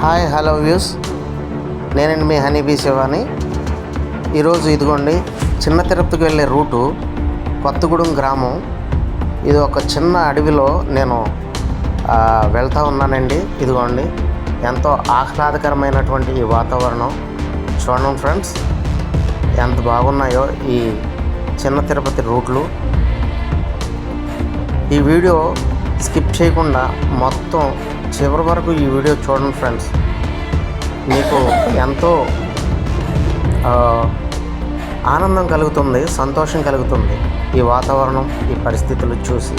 Hi hello views, నేనండి మీ honeybee Shivani. ఈరోజు ఇదిగోండి చిన్న తిరుపతికి వెళ్ళే రూటు కొత్తగూడెం గ్రామం. ఇది ఒక చిన్న అడవిలో నేను వెళ్తూ ఉన్నానండి. ఇదిగోండి ఎంతో ఆహ్లాదకరమైనటువంటి ఈ వాతావరణం చూడండి ఫ్రెండ్స్, ఎంత బాగున్నాయో ఈ చిన్న తిరుపతి రూట్లు. ఈ వీడియో స్కిప్ చేయకుండా మొత్తం చివరి వరకు ఈ వీడియో చూడండి ఫ్రెండ్స్. మీకు ఎంతో ఆనందం కలుగుతుంది, సంతోషం కలుగుతుంది ఈ వాతావరణం, ఈ పరిస్థితులు చూసి.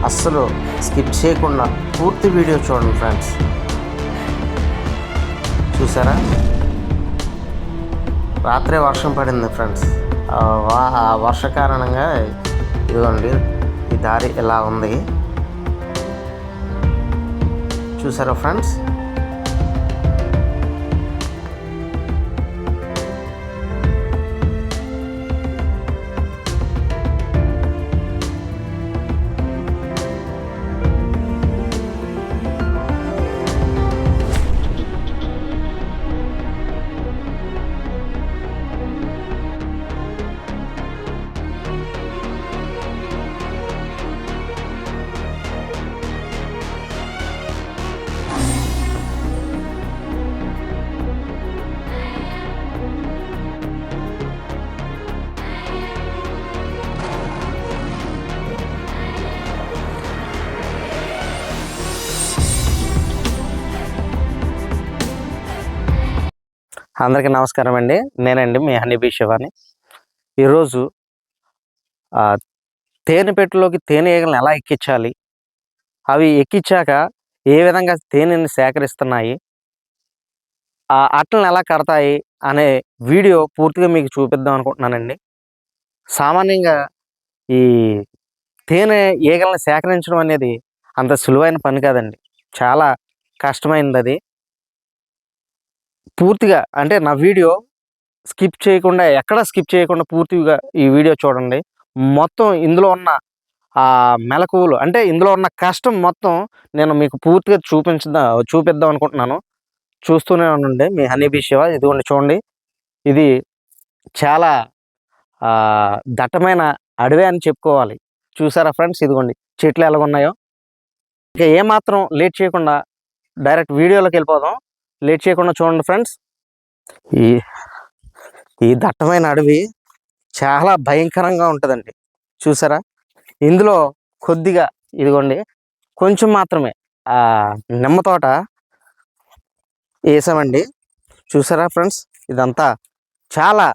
అస్సలు స్కిప్ చేయకుండా పూర్తి వీడియో చూడండి ఫ్రెండ్స్. చూసారా, రాత్రే వర్షం పడింది ఫ్రెండ్స్. ఆ వర్ష కారణంగా ఇదిగోండి ఈ దారి ఇలా ఉంది. చూసారా ఫ్రెండ్స్, అందరికీ నమస్కారం అండి. నేనండి మీ హనీబీ శివాని. ఈరోజు తేనె పెట్టెలోకి తేనె ఈగలను ఎలా ఎక్కించాలి, అవి ఎక్కించాక ఏ విధంగా తేనెని సేకరిస్తున్నాయి, అట్లను ఎలా కడతాయి అనే వీడియో పూర్తిగా మీకు చూపిద్దాం అనుకుంటున్నానండి. సామాన్యంగా ఈ తేనె ఈగలను సేకరించడం అనేది అంత సులువైన పని కాదండి, చాలా కష్టమైనది అది. పూర్తిగా అంటే నా వీడియో స్కిప్ చేయకుండా, ఎక్కడ స్కిప్ చేయకుండా పూర్తిగా ఈ వీడియో చూడండి. మొత్తం ఇందులో ఉన్న మెలకువలు, అంటే ఇందులో ఉన్న కష్టం మొత్తం నేను మీకు పూర్తిగా చూపిద్దాం అనుకుంటున్నాను. చూస్తూనే ఉండండి మీ హనీబీ శివ. ఇదిగోండి చూడండి, ఇది చాలా దట్టమైన అడవి అని చెప్పుకోవాలి. చూసారా ఫ్రెండ్స్, ఇదిగోండి చెట్లు ఎలాగున్నాయో. ఇక ఏమాత్రం లేట్ చేయకుండా డైరెక్ట్ వీడియోలోకి వెళ్ళిపోదాం. లేట్ చేయకుండా చూడండి ఫ్రెండ్స్. ఈ దట్టమైన అడవి చాలా భయంకరంగా ఉంటుందండి. చూసారా, ఇందులో కొద్దిగా ఇదిగోండి కొంచెం మాత్రమే నిమ్మ తోట వేసామండి. చూసారా ఫ్రెండ్స్, ఇదంతా చాలా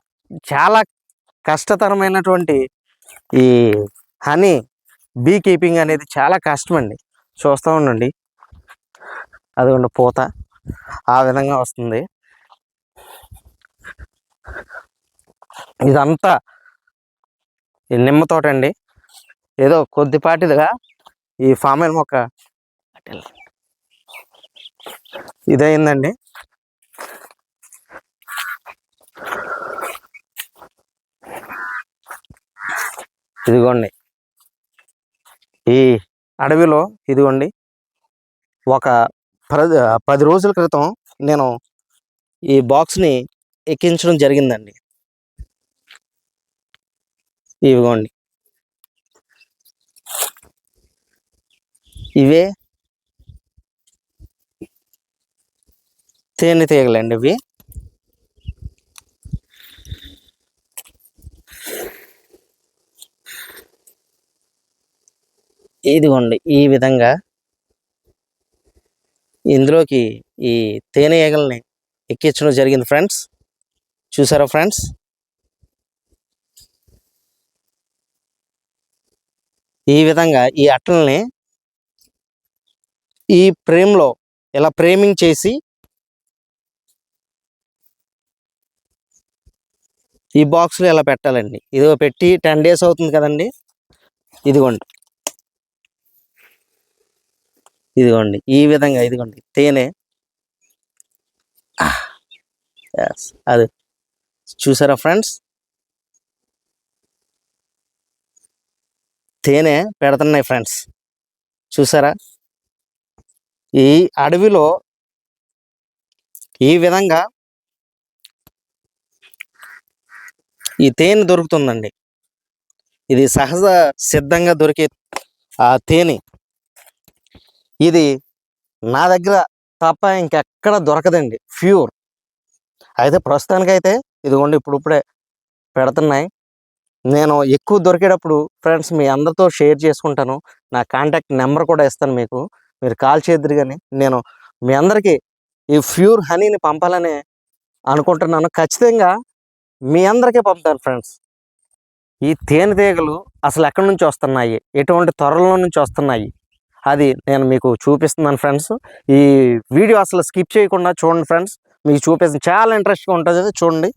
చాలా కష్టతరమైనటువంటి ఈ హనీ బీ కీపింగ్ అనేది చాలా కష్టమండి. చూస్తూ ఉండండి, అదిగోండి పూత ఆ విధంగా వస్తుంది. ఇదంతా నిమ్మ తోట అండి. ఏదో కొద్దిపాటిదిగా ఈ ఫామెల్ మొక్క ఇదయిందండి. ఇదిగోండి ఈ అడవిలో ఇదిగోండి ఒక 10 రోజుల క్రితం నేను ఈ బాక్స్ని ఎక్కించడం జరిగిందండి. ఇవిగోండి ఇవే తేనె తీగలండి. ఇవి ఇదిగోండి ఈ విధంగా ఇందులోకి ఈ తేనె ఈగల్ని ఎక్కించడం జరిగింది ఫ్రెండ్స్. చూసారా ఫ్రెండ్స్, ఈ విధంగా ఈ అట్టల్ని ఈ ఫ్రేమ్లో ఇలా ఫ్రేమింగ్ చేసి ఈ బాక్స్లో ఇలా పెట్టాలండి. ఇదిగో పెట్టి 10 days అవుతుంది కదండి. ఇదిగోండి ఇదిగోండి ఈ విధంగా ఇదిగోండి తేనె. అది చూసారా ఫ్రెండ్స్, తేనె పెడుతున్నాయి ఫ్రెండ్స్. చూసారా, ఈ అడవిలో ఈ విధంగా ఈ తేనె దొరుకుతుందండి. ఇది సహజ సిద్ధంగా దొరికే తేనె. ఇది నా దగ్గర తప్ప ఇంకెక్కడ దొరకదండి, ప్యూర్. అయితే ప్రస్తుతానికైతే ఇదిగోండి ఇప్పుడిప్పుడే పెడుతున్నాయి. నేను ఎక్కువ దొరికేటప్పుడు ఫ్రెండ్స్ మీ అందరితో షేర్ చేసుకుంటాను. నా కాంటాక్ట్ నెంబర్ కూడా ఇస్తాను మీకు. మీరు కాల్ చేద్దరు కానీ నేను మీ అందరికీ ఈ ప్యూర్ హనీని పంపాలని అనుకుంటున్నాను. ఖచ్చితంగా మీ అందరికీ పంపుతాను ఫ్రెండ్స్. ఈ తేనెటీగలు అసలు ఎక్కడి నుంచి వస్తున్నాయి, ఎటువంటి త్వరలో నుంచి వస్తున్నాయి, అది నేను మీకు చూపిస్తున్నాను ఫ్రెండ్స్. ఈ వీడియో అసలు స్కిప్ చేయకుండా చూడండి ఫ్రెండ్స్. మీకు చూపిస్తాను, చాలా ఇంట్రెస్ట్గా ఉంటుంది, చూడండి.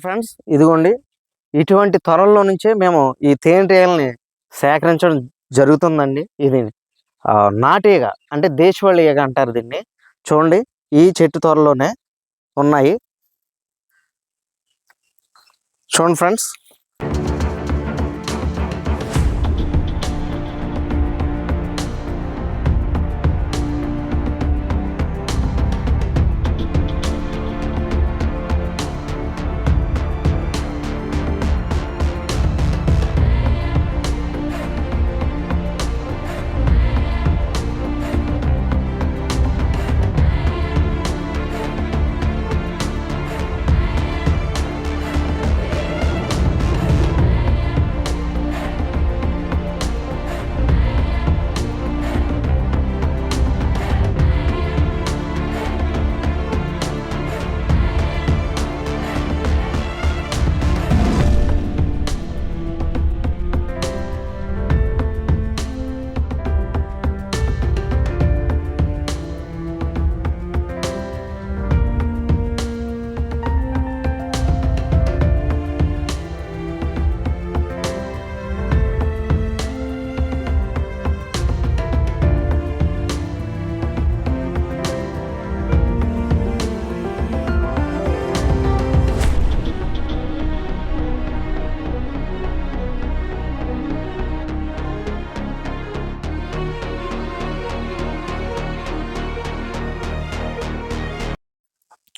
ఫ్రెండ్స్ ఇదిగోండి, ఇటువంటి త్వరల్లో నుంచే మేము ఈ తేనెటీగల్ని సేకరించడం జరుగుతుందండి. ఇది నాటీగ అంటే దేశవాళీ ఈగ అంటారు దీన్ని. చూడండి, ఈ చెట్టు త్వరలోనే ఉన్నాయి. చూడండి ఫ్రెండ్స్.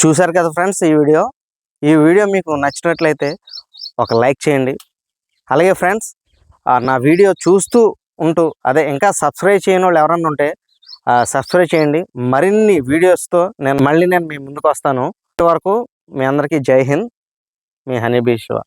చూశారు కదా ఫ్రెండ్స్ ఈ వీడియో మీకు నచ్చినట్లయితే ఒక లైక్ చేయండి. అలాగే ఫ్రెండ్స్ నా వీడియో చూస్తూ ఉంటూ ఇంకా సబ్స్క్రైబ్ చేయని వాళ్ళు ఎవరన్నా ఉంటే సబ్స్క్రైబ్ చేయండి. మరిన్ని వీడియోస్తో నేను మీ ముందుకు వస్తాను. ఇంతవరకు మీ అందరికీ జై హింద్, మీ హనీ బీ శివ.